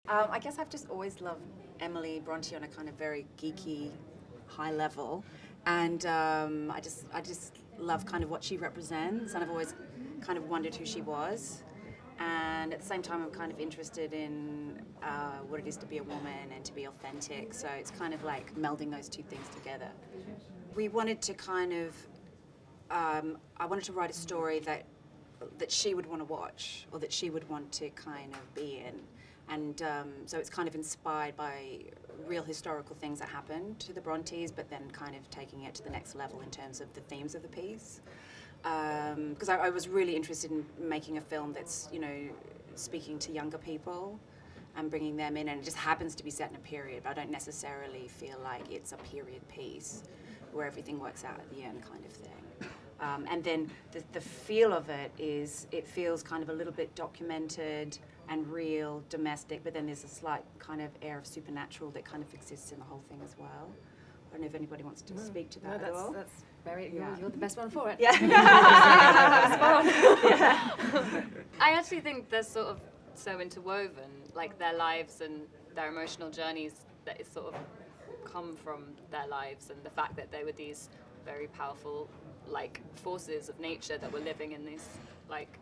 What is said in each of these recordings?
I guess I've just always loved Emily Brontë on a kind of very geeky, high level, and I just love kind of what she represents, and I've always kind of wondered who she was, and at the same time I'm kind of interested in what it is to be a woman and to be authentic. So it's kind of like melding those two things together. We wanted to kind of, I wanted to write a story that she would want to watch, or that she would want to kind of be in. And so it's kind of inspired by real historical things that happened to the Brontes, but then kind of taking it to the next level in terms of the themes of the piece. Because I was really interested in making a film that's, you know, speaking to younger people and bringing them in, and it just happens to be set in a period, but I don't necessarily feel like it's a period piece where everything works out at the end kind of thing. And then the feel of it is, it feels kind of a little bit documented and real, domestic, but then there's a slight kind of air of supernatural that kind of exists in the whole thing as well. I don't know if anybody wants to speak to that at all. That's very, you're the best one for it. Yeah. I actually think they're sort of so interwoven, like their lives and their emotional journeys, that it's sort of come from their lives, and the fact that they were these very powerful, like, forces of nature that were living in these, like,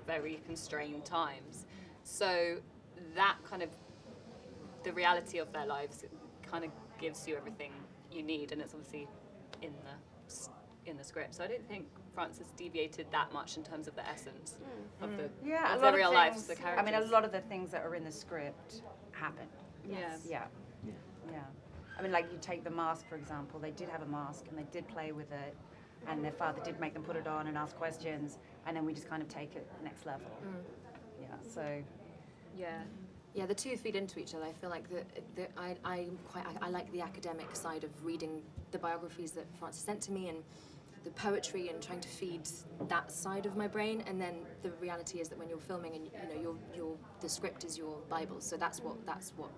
very constrained times. So that kind of, the reality of their lives kind of gives you everything you need, and it's obviously in the script. So I don't think Frances deviated that much in terms of the essence of the real lives of the characters. I mean, a lot of the things that are in the script happen. Yes. Yeah. I mean, like, you take the mask, for example. They did have a mask, and they did play with it, and their father did make them put it on and ask questions, and then we just kind of take it next level. Yeah, so... Yeah, the two feed into each other. I feel like I like the academic side of reading the biographies that Frances sent to me, and the poetry, and trying to feed that side of my brain. And then the reality is that when you're filming, and you know, the script is your Bible, so that's what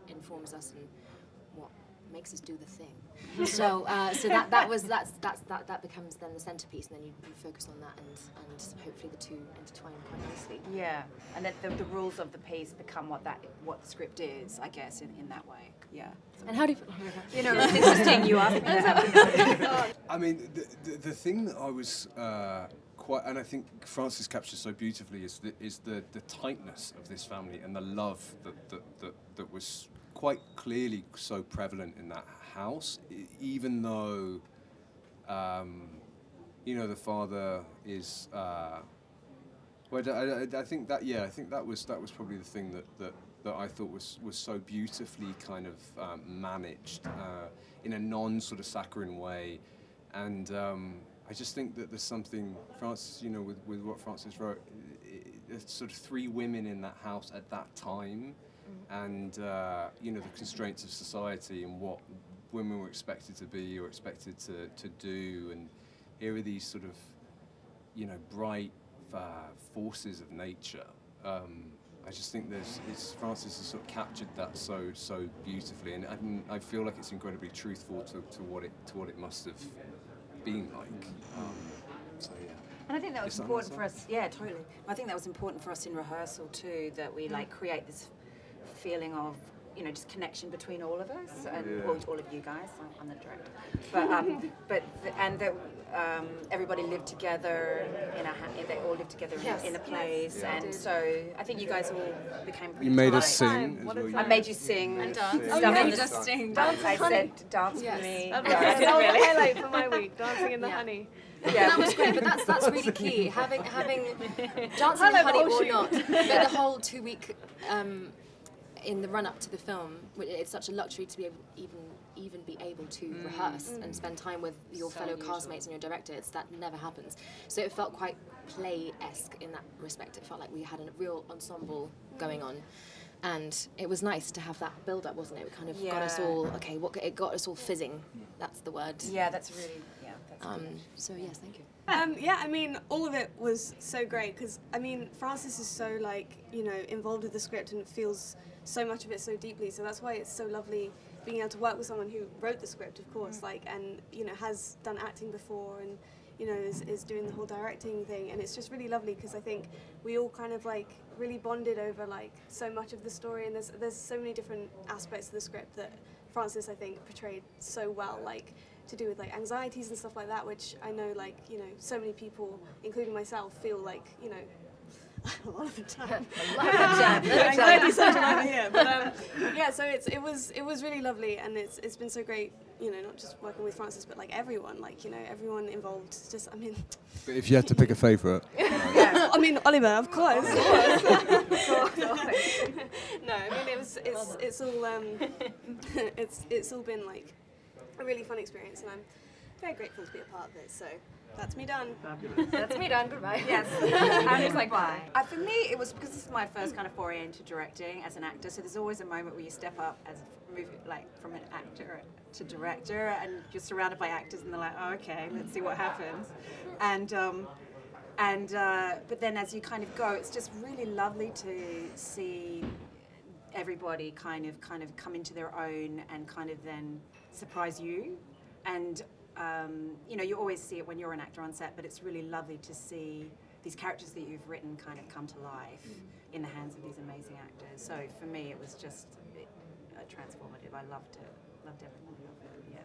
informs us and what makes us do the thing. So that becomes then the centerpiece, and then you focus on that, and hopefully the two intertwine quite nicely. Yeah, and that the rules of the piece become what the script is, I guess, in that way. Yeah. And how do you know, it's interesting you asked me that. I mean, the thing that I was and I think Frances captures so beautifully is the tightness of this family, and the love that was quite clearly so prevalent in that house, even though you know, the father is well, I think that was probably the thing that I thought was so beautifully kind of managed in a non sort of saccharine way. And I just think that there's something, Frances, you know, with what Frances wrote, there's sort of three women in that house at that time, and you know, the constraints of society and what women were expected to be or expected to do, and here are these sort of, you know, bright forces of nature. I just think Frances has sort of captured that so beautifully, and I feel like it's incredibly truthful to what it must have been like. So yeah. And I think that was important for us. Yeah, totally. I think that was important for us in rehearsal too, that we like create this feeling of, you know, just connection between all of us, and well, all of you guys. I'm the director, and that everybody lived together they all lived together in a place, and so I think you guys all became pretty. You made tight. us sing. I made you sing and dance. Stuff Oh, you just sing. Dance. I said dance for me. That was the highlight for my week, dancing in the honey. Yeah, that was great, but that's really key. Having dancing in the honey or not, but the whole 2 week in the run up to the film, it's such a luxury to be able, even be able to rehearse and spend time with your fellow castmates and your director. That never happens. So it felt quite play-esque in that respect. It felt like we had a real ensemble going on. And it was nice to have that build-up, wasn't it? It kind of got us all, it got us all fizzing. That's the word. Yeah, that's really, that's good. So yes, thank you. Yeah, I mean, all of it was so great, because, I mean, Frances is so, like, you know, involved with the script and feels so much of it so deeply, so that's why it's so lovely being able to work with someone who wrote the script, of course, like, and, you know, has done acting before, and you know, is doing the whole directing thing, and it's just really lovely because I think we all kind of like really bonded over like so much of the story, and there's so many different aspects of the script that Frances, I think, portrayed so well, like to do with like anxieties and stuff like that, which I know, like, you know, so many people, including myself, feel like, you know, a lot of the time. Anxiety central over here. But yeah, so it was really lovely, and it's been so great, you know, not just working with Frances, but like everyone, like, you know, everyone involved. Just, I mean. But if you had to pick a favourite. Yeah. I mean, Oliver, of course. No, I mean it's all it's all been like a really fun experience, and I'm very grateful to be a part of it. So that's me done. Fabulous. That's me done. Goodbye. Yes. And it's like, for me, it was because this is my first kind of foray into directing as an actor. So there's always a moment where you step up as a movie, like from an actor to director, and you're surrounded by actors, and they're like, oh, okay, let's see what happens. But then as you kind of go, it's just really lovely to see everybody kind of come into their own and kind of then surprise you. And you know, you always see it when you're an actor on set, but it's really lovely to see these characters that you've written kind of come to life in the hands of these amazing actors. So for me, it was just transformative. I loved it. Loved every minute of it. Yeah.